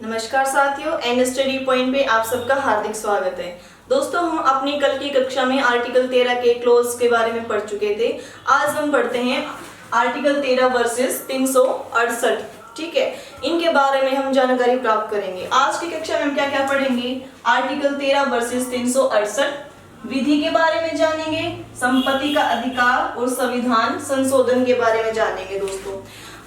नमस्कार साथियों, N study point पे आप सबका हार्दिक स्वागत है। दोस्तों, हम अपनी कल की कक्षा में आर्टिकल 13 के क्लोज के बारे में पढ़ चुके थे। आज हम पढ़ते हैं आर्टिकल 13 वर्सेस 368। ठीक है, इनके बारे में हम जानकारी प्राप्त करेंगे। आज की कक्षा में हम क्या क्या पढ़ेंगे? आर्टिकल 13 वर्सेस 368, विधि के बारे में जानेंगे, संपत्ति का अधिकार और संविधान संशोधन के बारे में जानेंगे। दोस्तों,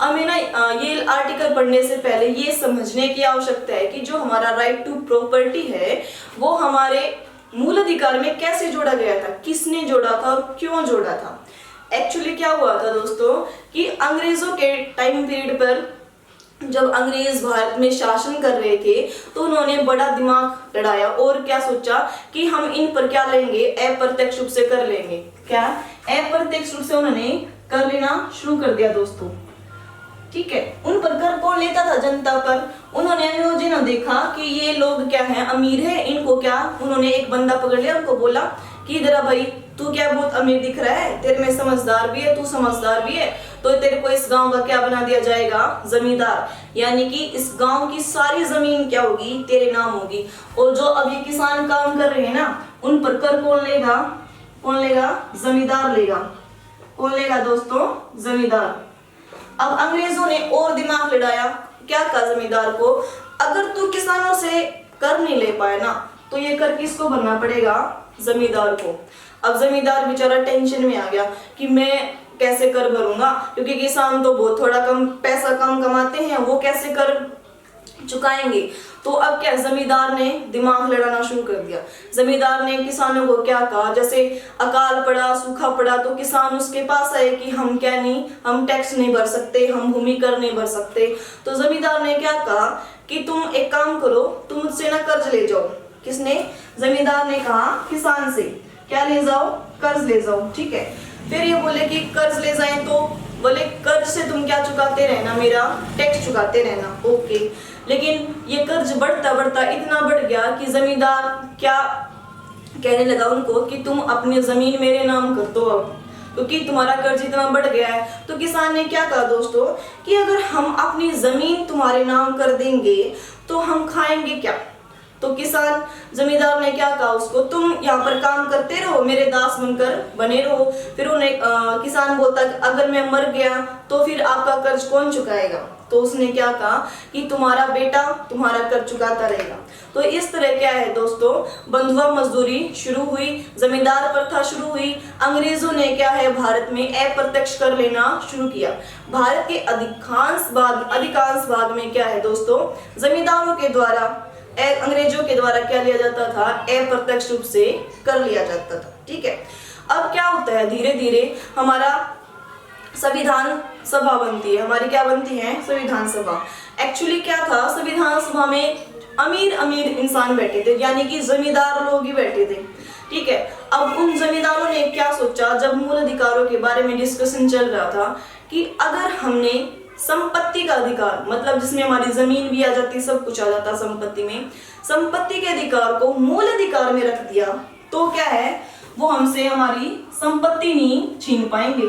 हमें ना ये आर्टिकल पढ़ने से पहले ये समझने की आवश्यकता है कि जो हमारा राइट टू प्रॉपर्टी है वो हमारे मूल अधिकार में कैसे जोड़ा गया था, किसने जोड़ा था और क्यों जोड़ा था। एक्चुअली क्या हुआ था दोस्तों कि अंग्रेजों के टाइम पीरियड पर जब अंग्रेज भारत में शासन कर रहे थे तो उन्होंने बड़ा दिमाग लड़ाया और क्या सोचा कि हम इन पर क्या लेंगे, अप्रत्यक्ष रूप से कर लेंगे। क्या अप्रत्यक्ष रूप से उन्होंने कर लेना शुरू कर दिया दोस्तों। ठीक है, उन पर कर कौन लेता था? जनता पर। उन्होंने अंग्रेजों ने देखा कि ये लोग क्या है, अमीर है, इनको क्या, उन्होंने एक बंदा पकड़ लिया, उनको बोला कि जरा भाई तू क्या बहुत अमीर दिख रहा है, तेरे में समझदार भी है, तू समझदार भी है, तो तेरे को इस गांव का क्या बना दिया जाएगा? जमींदार। यानी कि इस गांव की सारी जमीन क्या होगी? तेरे नाम होगी। और जो अब ये किसान काम कर रहे हैं ना, उन पर कर कौन लेगा? कौन लेगा? जमींदार लेगा। कौन लेगा दोस्तों? जमींदार। अब अंग्रेजों ने और दिमाग लड़ाया, क्या कहा जमींदार को, अगर तू किसानों से कर नहीं ले पाए ना तो ये कर किसको भरना पड़ेगा? जमींदार को। अब जमींदार बेचारा टेंशन में आ गया कि मैं कैसे कर भरूंगा, क्योंकि किसान तो बहुत थोड़ा कम पैसा कम कमाते हैं, वो कैसे कर चुकाएंगे। तो अब क्या, जमींदार ने दिमाग लड़ाना शुरू कर दिया। जमींदार ने किसानों को क्या कहा, जैसे अकाल पड़ा, सूखा पड़ा तो किसान उसके पास आए कि हम क्या नहीं, हम टैक्स नहीं भर सकते, हम भूमि कर नहीं भर सकते। तो जमींदार ने क्या कहा कि तुम एक काम करो, तुम मुझसे ना कर्ज ले जाओ। किसने? जमींदार ने कहा किसान से क्या ले जाओ? कर्ज ले जाओ। ठीक है, फिर ये बोले कि कर्ज ले जाए तो बोले कर्ज से तुम क्या चुकाते रहना, मेरा टैक्स चुकाते रहना। ओके, लेकिन ये कर्ज बढ़ता बढ़ता इतना बढ़ गया कि जमींदार क्या कहने लगा उनको कि तुम अपनी जमीन मेरे नाम कर दो अब, क्योंकि तुम्हारा कर्ज इतना बढ़ गया है। तो किसान ने क्या कहा दोस्तों कि अगर हम अपनी जमीन तुम्हारे नाम कर देंगे तो हम खाएंगे क्या? तो किसान जमींदार ने क्या कहा उसको, तुम यहाँ पर काम करते रहो, मेरे दास बनकर बने रहो। फिर उन्हें किसान बोलता अगर मैं मर गया तो फिर आपका कर्ज कौन चुकाएगा? तो उसने क्या कहा कि तुम्हारा बेटा तुम्हारा कर्ज चुकाता रहेगा। तो इस तरह क्या है दोस्तों, बंधुआ मजदूरी शुरू हुई, जमींदार प्रथा शुरू हुई। अंग्रेजों ने क्या है, भारत में अप्रत्यक्ष कर लेना शुरू किया। भारत के अधिकांश भाग में क्या है दोस्तों, जमींदारों के द्वारा, अंग्रेजों के द्वारा क्या लिया जाता था? अप्रत्यक्ष रूप से कर लिया जाता था। ठीक है, अब क्या होता है, धीरे धीरे हमारा संविधान सभा बनती है। हमारी क्या बनती है? संविधान सभा। एक्चुअली क्या था, संविधान सभा में अमीर अमीर इंसान बैठे थे, यानी कि जमींदार लोग ही बैठे थे। ठीक है, अब उन जमींदारों ने क्या सोचा, जब मूल अधिकारों के बारे में डिस्कशन चल रहा था कि अगर हमने संपत्ति का अधिकार, मतलब जिसमें हमारी जमीन भी आ जाती, सब कुछ आ जाता संपत्ति में, संपत्ति के अधिकार को मूल अधिकार में रख दिया तो क्या है, वो हमसे हमारी संपत्ति नहीं छीन पाएंगे।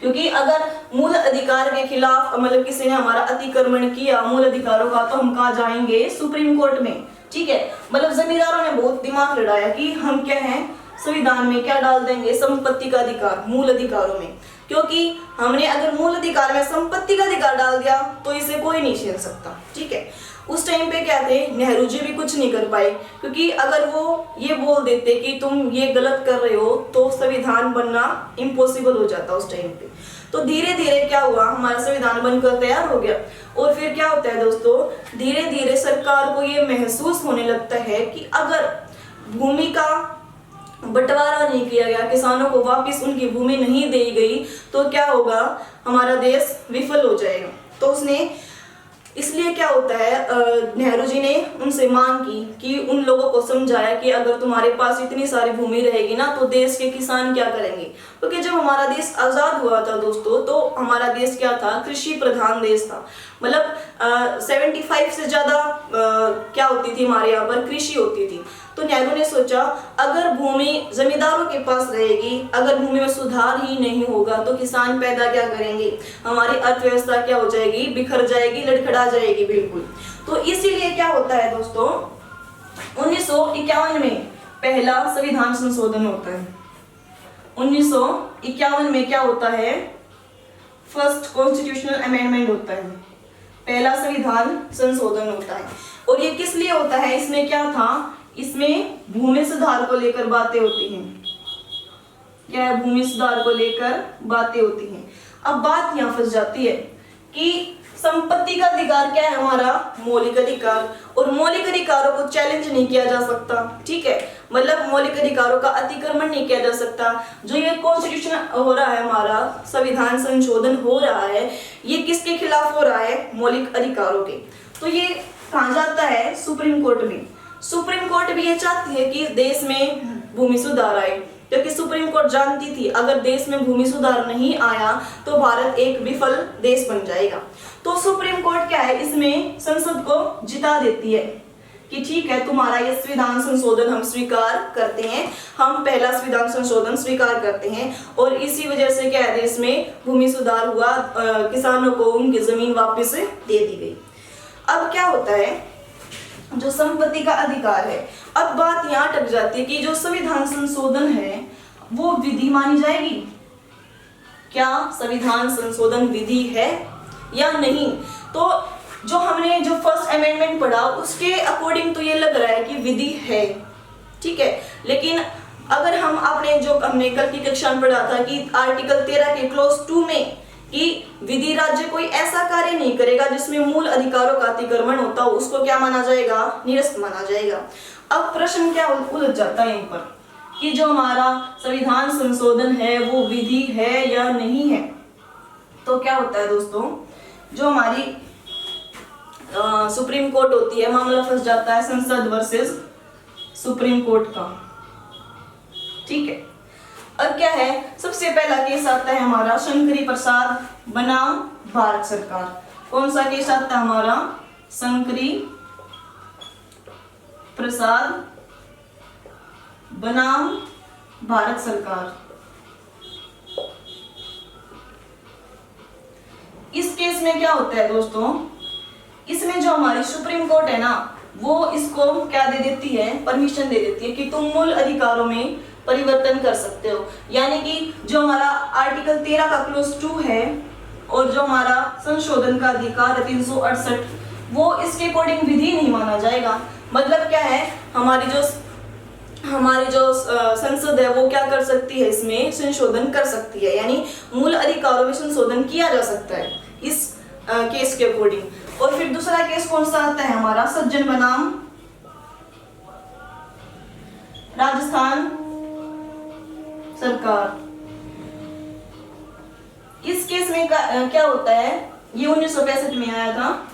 क्योंकि अगर मूल अधिकार के खिलाफ मतलब किसी ने हमारा अतिक्रमण किया मूल अधिकारों का, तो हम कहाँ जाएंगे? सुप्रीम कोर्ट में। ठीक है, मतलब जमींदारों ने बहुत दिमाग लड़ाया कि हम क्या है, संविधान में क्या डाल देंगे? संपत्ति का अधिकार मूल अधिकारों में, क्योंकि हमने अगर मूल अधिकार में संपत्ति का अधिकार डाल दिया तो इसे कोई नहीं छीन सकता। ठीक है, उस टाइम पे क्या थे, नेहरू जी भी कुछ नहीं कर पाए, क्योंकि अगर वो ये बोल देते कि तुम ये गलत कर रहे हो तो संविधान बनना इम्पॉसिबल हो जाता उस टाइम पे। तो धीरे धीरे क्या हुआ, हमारा संविधान बनकर तैयार हो गया। और फिर क्या होता है दोस्तों, धीरे धीरे सरकार को ये महसूस होने लगता है कि अगर भूमि का बंटवारा नहीं किया गया, किसानों को वापस उनकी भूमि नहीं दी गई, तो क्या होगा, हमारा देश विफल हो जाएगा। तो उसने इसलिए क्या होता है, नेहरू जी ने उनसे मांग की कि उन लोगों को समझाया कि अगर तुम्हारे पास इतनी सारी भूमि रहेगी ना तो देश के किसान क्या करेंगे। क्योंकि जब हमारा देश आजाद हुआ था दोस्तों, तो हमारा देश क्या था, कृषि प्रधान देश था। मतलब 75 से ज्यादा क्या होती थी हमारे यहाँ पर, कृषि होती थी। तो नेहरू ने सोचा अगर भूमि जमींदारों के पास रहेगी, अगर भूमि में सुधार ही नहीं होगा तो किसान पैदा क्या करेंगे, हमारी अर्थव्यवस्था क्या हो जाएगी, बिखर जाएगी, लड़खड़ा जाएगी बिल्कुल। तो इसीलिए क्या होता है दोस्तों, 1951 में पहला संविधान संशोधन होता है। 1951 में क्या होता है, फर्स्ट कॉन्स्टिट्यूशनल अमेंडमेंट होता है, पहला संविधान संशोधन होता है। और ये किस लिए होता है, इसमें क्या था, इसमें भूमि सुधार को लेकर बातें होती हैं। क्या है, भूमि सुधार को लेकर बातें होती हैं। अब बात यहाँ फंस जाती है कि संपत्ति का अधिकार क्या है, हमारा मौलिक अधिकार, और मौलिक अधिकारों को चैलेंज नहीं किया जा सकता, ठीक है, मतलब मौलिक अधिकारों का अतिक्रमण नहीं किया जा सकता। जो ये कॉन्स्टिट्यूशन हो रहा है, हमारा संविधान संशोधन हो रहा है, ये किसके खिलाफ हो रहा है, मौलिक अधिकारों के। तो ये कहा जाता है सुप्रीम कोर्ट में। सुप्रीम कोर्ट भी ये चाहती है कि देश में भूमि सुधार आए, क्योंकि सुप्रीम कोर्ट जानती थी अगर देश में भूमि सुधार नहीं आया तो भारत एक विफल देश बन जाएगा। तो सुप्रीम कोर्ट क्या है, इसमें संसद को जिता देती है कि ठीक है, तुम्हारा ये संविधान संशोधन हम स्वीकार करते हैं, हम पहला संविधान संशोधन स्वीकार करते हैं। और इसी वजह से क्या है, देश में भूमि सुधार हुआ, किसानों को उनकी जमीन वापस दे दी गई। अब क्या होता है, जो संपत्ति का अधिकार है, अब बात यहाँ अटक जाती है कि जो संविधान संशोधन है वो विधि मानी जाएगी, क्या संविधान संशोधन विधि है या नहीं। तो जो हमने जो फर्स्ट अमेंडमेंट पढ़ा उसके अकॉर्डिंग तो ये लग रहा है कि विधि है, ठीक है। लेकिन अगर हम आपने जो हमने कल की कक्षा में पढ़ा था कि आर्टिकल 13 के क्लॉज 2 में कि विधि राज्य कोई ऐसा कार्य नहीं करेगा जिसमें मूल अधिकारों का अतिक्रमण होता हो, उसको क्या माना जाएगा, निरस्त माना जाएगा। अब प्रश्न क्या उलझ जाता है यहाँ पर कि जो हमारा संविधान संशोधन है वो विधि है या नहीं है। तो क्या होता है दोस्तों, जो हमारी सुप्रीम कोर्ट होती है, मामला फंस जाता है संसद वर्सेस सुप्रीम कोर्ट का, ठीक है। अब क्या है, सबसे पहला केस आता है हमारा शंकरी प्रसाद बनाम भारत सरकार। कौन सा केस आता है हमारा, शंकरी प्रसाद बनाम भारत सरकार। इस केस में क्या होता है दोस्तों, इसमें जो हमारी सुप्रीम कोर्ट है ना, वो इसको क्या दे देती है, परमिशन दे देती है कि तुम मूल अधिकारों में परिवर्तन कर सकते हो। यानी कि जो हमारा आर्टिकल 13 का क्लॉज 2 है और जो हमारा संशोधन का अधिकार है 368, वो इसके अकॉर्डिंग विधि नहीं माना जाएगा। मतलब क्या है, हमारी जो संसद है वो क्या कर सकती है, इसमें संशोधन कर सकती है, यानी मूल अधिकारों में संशोधन किया जा सकता है इस केस के अकॉर्डिंग। और फिर दूसरा केस कौन सा आता है हमारा, सज्जन बनाम राजस्थान सरकार। इस केस में क्या होता है, ये 1965 में आया था।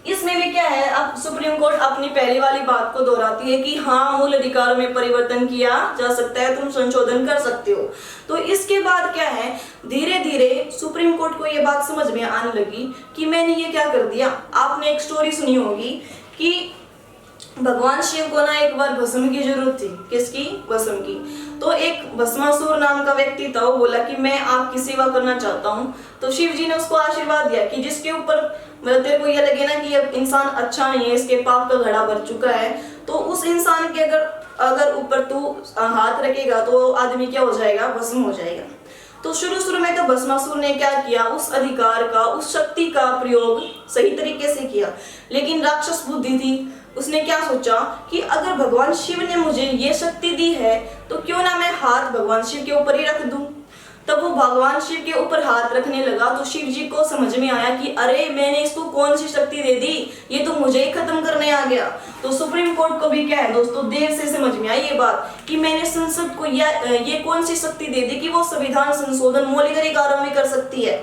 इसमें भी क्या है, अब सुप्रीम कोर्ट अपनी पहली वाली बात को दोहराती है कि हाँ, मूल अधिकारों में परिवर्तन किया जा सकता है, तुम संशोधन कर सकते हो। तो इसके बाद क्या है, धीरे धीरे सुप्रीम कोर्ट को ये बात समझ में आने लगी कि मैंने ये क्या कर दिया। आपने एक स्टोरी सुनी होगी कि भगवान शिव को ना एक बार भस्म की जरूरत थी। किसकी, भस्म की। तो एक भस्मासुर नाम का व्यक्ति था, वो बोला कि मैं आपकी सेवा करना चाहता हूँ। तो शिव जी ने उसको आशीर्वाद दिया कि जिसके ऊपर तेरे को ये लगे ना कि ये इंसान अच्छा नहीं है, इसके पाप का घड़ा भर चुका है, तो उस इंसान के अगर ऊपर तू हाथ रखेगा तो आदमी क्या हो जाएगा, भस्म हो जाएगा। तो शुरू में तो भस्मासुर ने क्या किया, उस अधिकार का, उस शक्ति का प्रयोग सही तरीके से किया। लेकिन राक्षस बुद्धि थी, उसने क्या सोचा कि अगर भगवान शिव ने मुझे ये शक्ति दी है तो क्यों ना मैं हाथ भगवान शिव के ऊपर ही रख दूं। तब वो भगवान शिव के ऊपर हाथ रखने लगा तो शिव जी को समझ में आया कि अरे मैंने इसको कौन सी शक्ति दे दी, ये तो मुझे ही खत्म करने आ गया। तो सुप्रीम कोर्ट को भी क्या है दोस्तों, देर से समझ में आई ये बात कि मैंने संसद को ये कौन सी शक्ति दे दी कि वो संविधान संशोधन मौलिक अधिकारों में कर सकती है।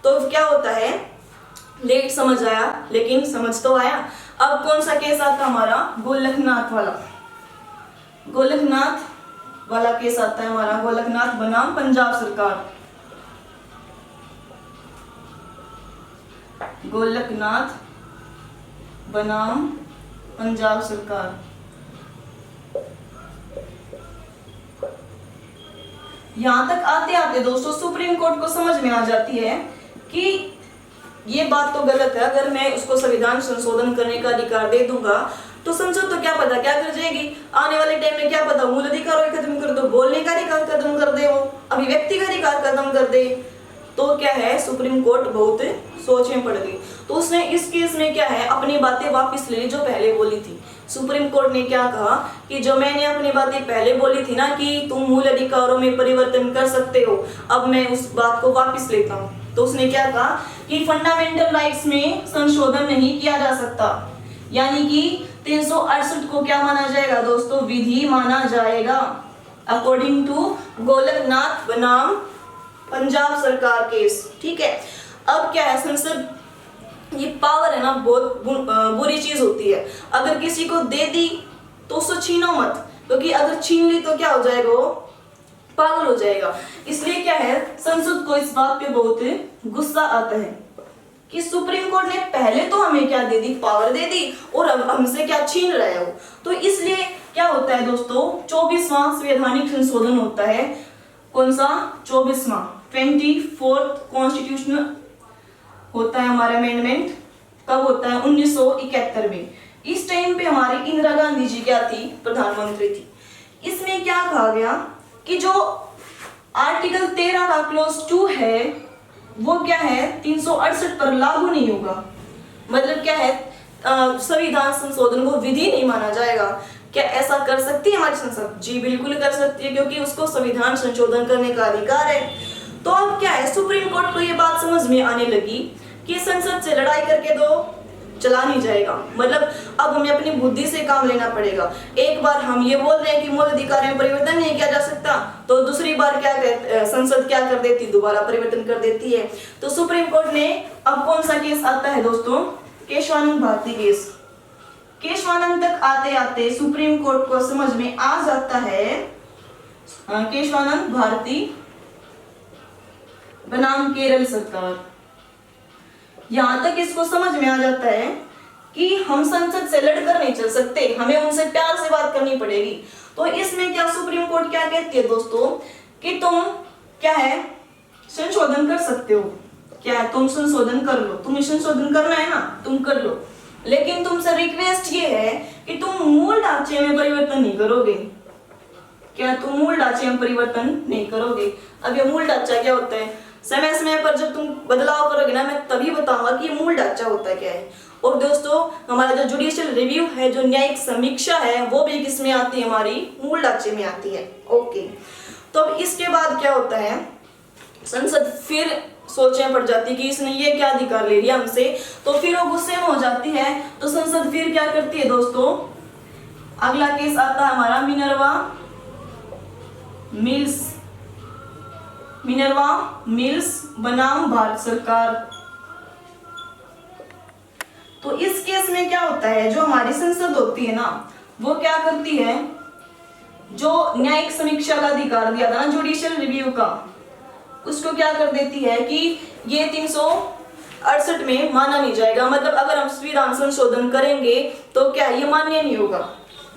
तो क्या होता है, लेट समझ आया लेकिन समझ तो आया। अब कौन सा केस आता हमारा, गोलकनाथ वाला केस आता है हमारा, गोलकनाथ बनाम पंजाब सरकार। गोलकनाथ बनाम पंजाब सरकार। यहां तक आते आते दोस्तों सुप्रीम कोर्ट को समझ में आ जाती है कि ये बात तो गलत है। अगर मैं उसको संविधान संशोधन करने का अधिकार दे दूंगा तो संसद तो क्या पता क्या कर जाएगी, आने वाले टाइम में क्या पता मूल अधिकार खत्म कर दो, बोलने का अधिकार खत्म कर दे, वो अभिव्यक्ति का अधिकार खत्म कर दे। तो क्या है सुप्रीम कोर्ट बहुत सोच में पड़ गई। तो उसने इस केस में क्या है अपनी बातें वापस ले ली जो पहले बोली थी। सुप्रीम कोर्ट ने क्या कहा कि जो मैंने अपनी बातें पहले बोली थी ना कि तुम मूल अधिकारों में परिवर्तन कर सकते हो, अब मैं उस बात को वापस लेता हूँ। तो उसने क्या कहा कि फंडामेंटल राइट्स में संशोधन नहीं किया जा सकता, यानी कि 368 को क्या माना जाएगा दोस्तों, विधि माना जाएगा अकॉर्डिंग टू गोलकनाथ बनाम पंजाब सरकार केस। ठीक है, अब क्या है संसद, ये पावर है ना बहुत बुरी चीज होती है। अगर किसी को दे दी तो उसको छीनो मत, क्योंकि अगर छीन ली तो क्या हो जाएगा, वो पागल हो जाएगा। इसलिए क्या है संसद को इस बात पे बहुत गुस्सा आता है कि सुप्रीम कोर्ट ने पहले तो हमें क्या दे दी, पावर दे दी, और अब हमसे क्या छीन रहे हो। तो इसलिए क्या होता है दोस्तों 24वां संवैधानिक संशोधन होता है। कौन सा 24वां 24th कॉन्स्टिट्यूशनल होता है हमारा अमेंडमेंट। कब होता है 1971 में। इस टाइम पे हमारी इंदिरा गांधी जी क्या थी, प्रधानमंत्री थी। इसमें क्या कहा गया कि जो आर्टिकल 13 का क्लोज 2 है वो क्या है 368 पर लागू नहीं होगा। मतलब क्या है संविधान संशोधन को विधि नहीं माना जाएगा। क्या ऐसा कर सकती है हमारी संसद? जी बिल्कुल कर सकती है, क्योंकि उसको संविधान संशोधन करने का अधिकार है। तो अब क्या है सुप्रीम कोर्ट को ये बात समझ में आने लगी कि संसद से लड़ाई करके तो चला नहीं जाएगा, मतलब अब हमें अपनी बुद्धि से काम लेना पड़ेगा। एक बार हम ये बोल रहे हैं कि मूल अधिकार में परिवर्तन नहीं किया जा सकता, तो दूसरी बार क्या संसद क्या कर देती, दोबारा परिवर्तन कर देती है। तो सुप्रीम कोर्ट ने अब कौन सा केस आता है दोस्तों, केशवानंद भारती केस। केशवानंद तक आते आते सुप्रीम कोर्ट को समझ में आ जाता है केशवानंद भारती बनाम केरल सरकार। यहां तक इसको समझ में आ जाता है कि हम संसद से लड़कर नहीं चल सकते, हमें उनसे प्यार से बात करनी पड़ेगी। तो इसमें क्या सुप्रीम कोर्ट क्या कहती है दोस्तों कि तुम क्या है संशोधन कर सकते हो, क्या है तुम संशोधन कर लो, तुम्हें संशोधन करना है ना तुम कर लो, लेकिन तुमसे रिक्वेस्ट ये है कि तुम मूल ढांचे में परिवर्तन नहीं करोगे। क्या तुम मूल ढांचे में परिवर्तन नहीं करोगे। अब ये मूल ढांचा क्या होता है, समय समय पर जब तुम बदलाव करोगे ना मैं तभी बताऊंगा कि मूल ढांचा होता क्या है। और दोस्तों हमारा जो जुडिशियल रिव्यू है, जो न्यायिक समीक्षा है, वो भी किस में आती है, हमारी मूल ढांचे में आती है। ओके, तो अब इसके बाद क्या होता है संसद फिर सोचने पड़ जाती है कि इसने ये क्या अधिकार ले लिया हमसे, तो फिर वो गुस्से में हो जाती है। तो संसद फिर क्या करती है दोस्तों, अगला केस आता है हमारा मिनर्वा मिल्स बनाम भारत सरकार। तो इस केस में क्या होता है, जो हमारी संसद होती है ना वो क्या करती है, जो न्यायिक समीक्षा का अधिकार दिया था ना जुडिशियल रिव्यू का, उसको क्या कर देती है कि ये 368 में माना नहीं जाएगा। मतलब अगर हम संविधान संशोधन करेंगे तो क्या ये मान्य नहीं होगा,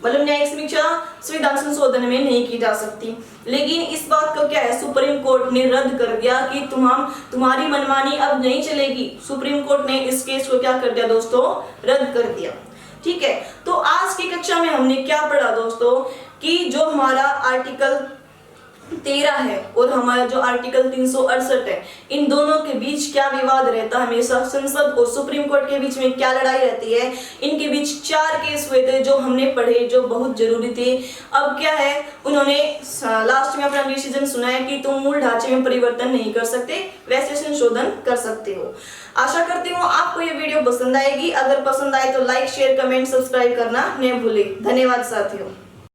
मतलब न्यायिक समीक्षा संविधान संशोधन में नहीं की जा सकती। लेकिन इस बात को क्या है सुप्रीम कोर्ट ने रद्द कर दिया कि तुम्हारी मनमानी अब नहीं चलेगी। सुप्रीम कोर्ट ने इस केस को क्या कर दिया दोस्तों, रद्द कर दिया। ठीक है, तो आज की कक्षा में हमने क्या पढ़ा दोस्तों कि जो हमारा आर्टिकल 13 है और हमारा जो आर्टिकल 368 है, इन दोनों के बीच क्या विवाद रहता है, हमेशा संसद और सुप्रीम कोर्ट के बीच में क्या लड़ाई रहती है। इनके बीच 4 केस हुए थे जो हमने पढ़े, जो बहुत जरूरी थे। अब क्या है उन्होंने लास्ट में अपना डिसीजन सुनाया कि तुम मूल ढांचे में परिवर्तन नहीं कर सकते, वैसे संशोधन कर सकते हो। आशा करती हूँ आपको ये वीडियो पसंद आएगी। अगर पसंद आए तो लाइक शेयर कमेंट सब्सक्राइब करना न भूलें। धन्यवाद साथियों।